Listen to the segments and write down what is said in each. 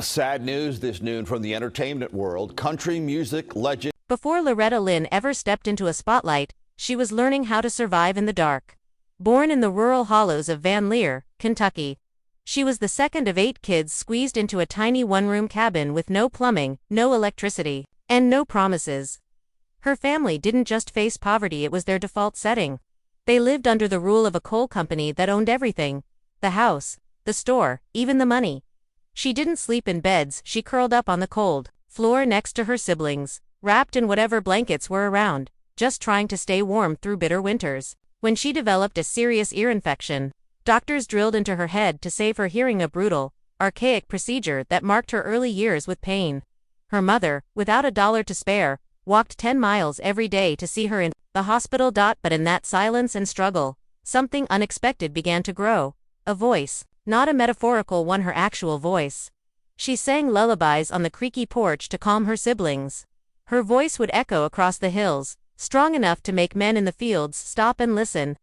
Sad news this noon from the entertainment world. Country music legend. Before Loretta Lynn ever stepped into a spotlight, she was learning how to survive in the dark. Born in the rural hollows of Van Lear, Kentucky, she was the second of 8 kids squeezed into a tiny one-room cabin with no plumbing, no electricity, and no promises. Her family didn't just face poverty, it was their default setting. They lived under the rule of a coal company that owned everything: the house, the store, even the money. She didn't sleep in beds, she curled up on the cold floor next to her siblings, wrapped in whatever blankets were around, just trying to stay warm through bitter winters. When she developed a serious ear infection, doctors drilled into her head to save her hearing, a brutal, archaic procedure that marked her early years with pain. Her mother, without a dollar to spare, walked 10 miles every day to see her in the hospital. But in that silence and struggle, something unexpected began to grow. A voice. Not a metaphorical one, her actual voice. She sang lullabies on the creaky porch to calm her siblings. Her voice would echo across the hills, strong enough to make men in the fields stop and listen.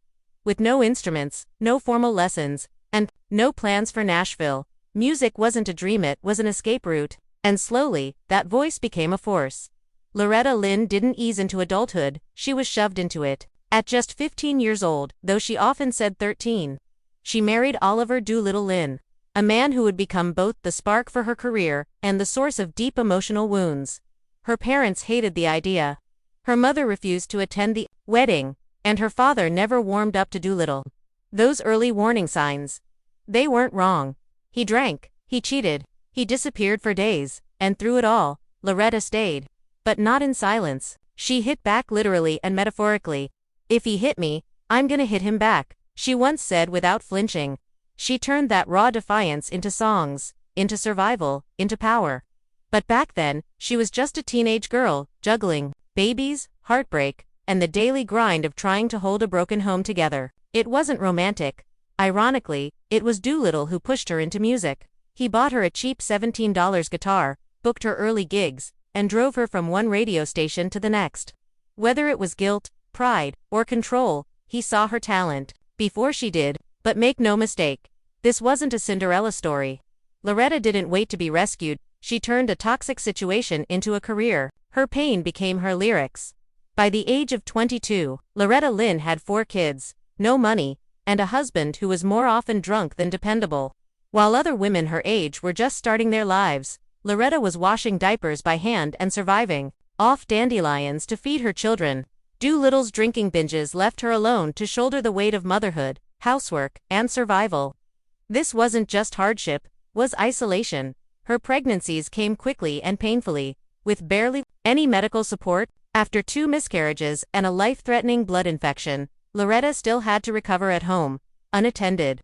With no instruments, no formal lessons, and no plans for Nashville, music wasn't a dream, it was an escape route. And slowly, that voice became a force. Loretta Lynn didn't ease into adulthood, she was shoved into it. At just 15 years old, though she often said 13. She married Oliver Doolittle Lynn, a man who would become both the spark for her career and the source of deep emotional wounds. Her parents hated the idea. Her mother refused to attend the wedding, and her father never warmed up to Doolittle. Those early warning signs. They weren't wrong. He drank, he cheated, he disappeared for days, and through it all, Loretta stayed. But not in silence. She hit back literally and metaphorically. "If he hit me, I'm gonna hit him back," she once said without flinching. She turned that raw defiance into songs, into survival, into power. But back then, she was just a teenage girl, juggling babies, heartbreak, and the daily grind of trying to hold a broken home together. It wasn't romantic. Ironically, it was Doolittle who pushed her into music. He bought her a cheap $17 guitar, booked her early gigs, and drove her from one radio station to the next. Whether it was guilt, pride, or control, he saw her talent before she did. But make no mistake, this wasn't a Cinderella story. Loretta didn't wait to be rescued, she turned a toxic situation into a career. Her pain became her lyrics. By the age of 22, Loretta Lynn had 4 kids, no money, and a husband who was more often drunk than dependable. While other women her age were just starting their lives, Loretta was washing diapers by hand and surviving off dandelions to feed her children. Doolittle's drinking binges left her alone to shoulder the weight of motherhood, housework, and survival. This wasn't just hardship, was isolation. Her pregnancies came quickly and painfully, with barely any medical support. After 2 miscarriages and a life-threatening blood infection, Loretta still had to recover at home, unattended.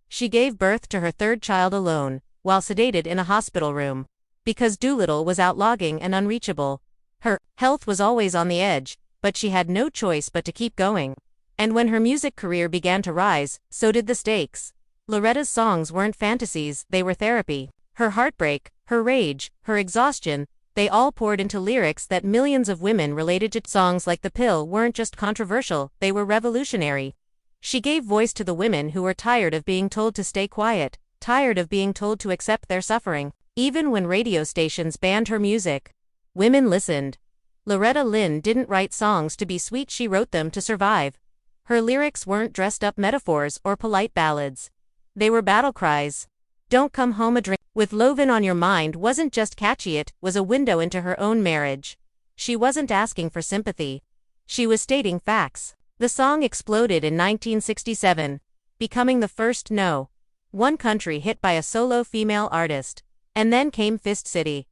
She gave birth to her 3rd child alone, while sedated in a hospital room. Because Doolittle was out logging and unreachable, her health was always on the edge, but she had no choice but to keep going. And when her music career began to rise, so did the stakes. Loretta's songs weren't fantasies, they were therapy. Her heartbreak, her rage, her exhaustion, they all poured into lyrics that millions of women related to. Songs like The Pill weren't just controversial, they were revolutionary. She gave voice to the women who were tired of being told to stay quiet, tired of being told to accept their suffering. Even when radio stations banned her music, women listened. Loretta Lynn didn't write songs to be sweet, she wrote them to survive. Her lyrics weren't dressed-up metaphors or polite ballads. They were battle cries. "Don't come home a drink with Lovin' on your mind" wasn't just catchy, it was a window into her own marriage. She wasn't asking for sympathy. She was stating facts. The song exploded in 1967, becoming the first No. 1 country hit by a solo female artist. And then came Fist City.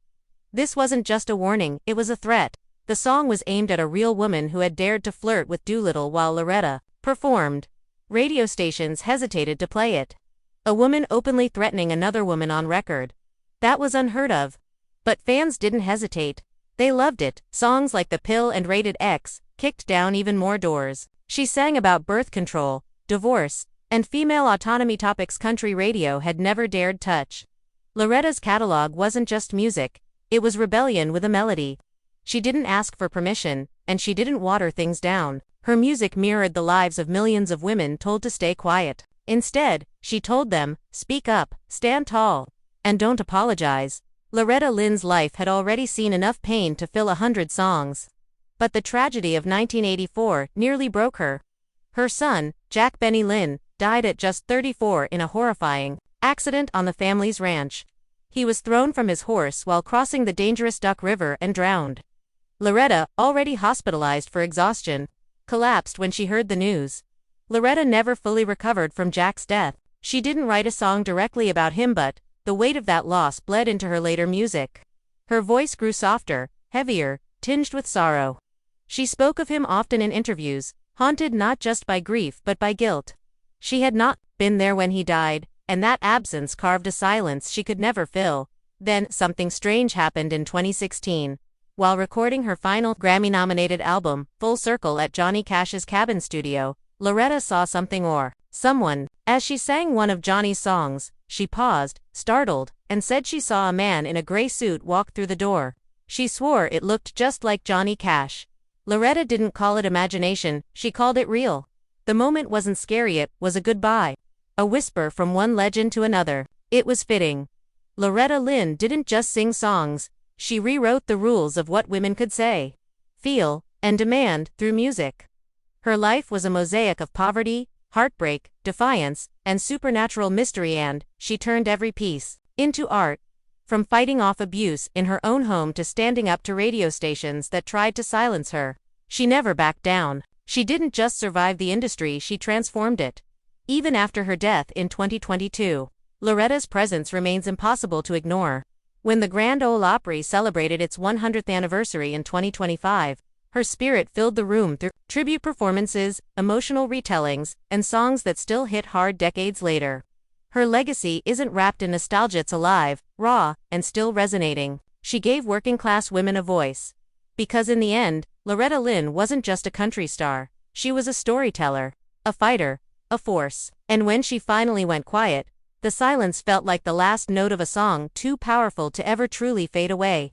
This wasn't just a warning, it was a threat. The song was aimed at a real woman who had dared to flirt with Doolittle while Loretta performed. Radio stations hesitated to play it. A woman openly threatening another woman on record. That was unheard of. But fans didn't hesitate. They loved it. Songs like The Pill and Rated X kicked down even more doors. She sang about birth control, divorce, and female autonomy, topics country radio had never dared touch. Loretta's catalog wasn't just music, it was rebellion with a melody. She didn't ask for permission, and she didn't water things down. Her music mirrored the lives of millions of women told to stay quiet. Instead, she told them, speak up, stand tall, and don't apologize. Loretta Lynn's life had already seen enough pain to fill 100 songs. But the tragedy of 1984 nearly broke her. Her son, Jack Benny Lynn, died at just 34 in a horrifying accident on the family's ranch. He was thrown from his horse while crossing the dangerous Duck River and drowned. Loretta, already hospitalized for exhaustion, collapsed when she heard the news. Loretta never fully recovered from Jack's death. She didn't write a song directly about him, but the weight of that loss bled into her later music. Her voice grew softer, heavier, tinged with sorrow. She spoke of him often in interviews, haunted not just by grief but by guilt. She had not been there when he died, and that absence carved a silence she could never fill. Then, something strange happened in 2016. While recording her final Grammy-nominated album, Full Circle, at Johnny Cash's Cabin studio, Loretta saw something or someone. As she sang one of Johnny's songs, she paused, startled, and said she saw a man in a gray suit walk through the door. She swore it looked just like Johnny Cash. Loretta didn't call it imagination, she called it real. The moment wasn't scary, it was a goodbye. A whisper from one legend to another. It was fitting. Loretta Lynn didn't just sing songs, she rewrote the rules of what women could say, feel, and demand through music. Her life was a mosaic of poverty, heartbreak, defiance, and supernatural mystery, and she turned every piece into art. From fighting off abuse in her own home to standing up to radio stations that tried to silence her, she never backed down. She didn't just survive the industry, she transformed it. Even after her death in 2022, Loretta's presence remains impossible to ignore. When the Grand Ole Opry celebrated its 100th anniversary in 2025, her spirit filled the room through tribute performances, emotional retellings, and songs that still hit hard decades later. Her legacy isn't wrapped in nostalgia, it's alive, raw, and still resonating. She gave working-class women a voice. Because in the end, Loretta Lynn wasn't just a country star, she was a storyteller, a fighter, a force. And when she finally went quiet, the silence felt like the last note of a song too powerful to ever truly fade away.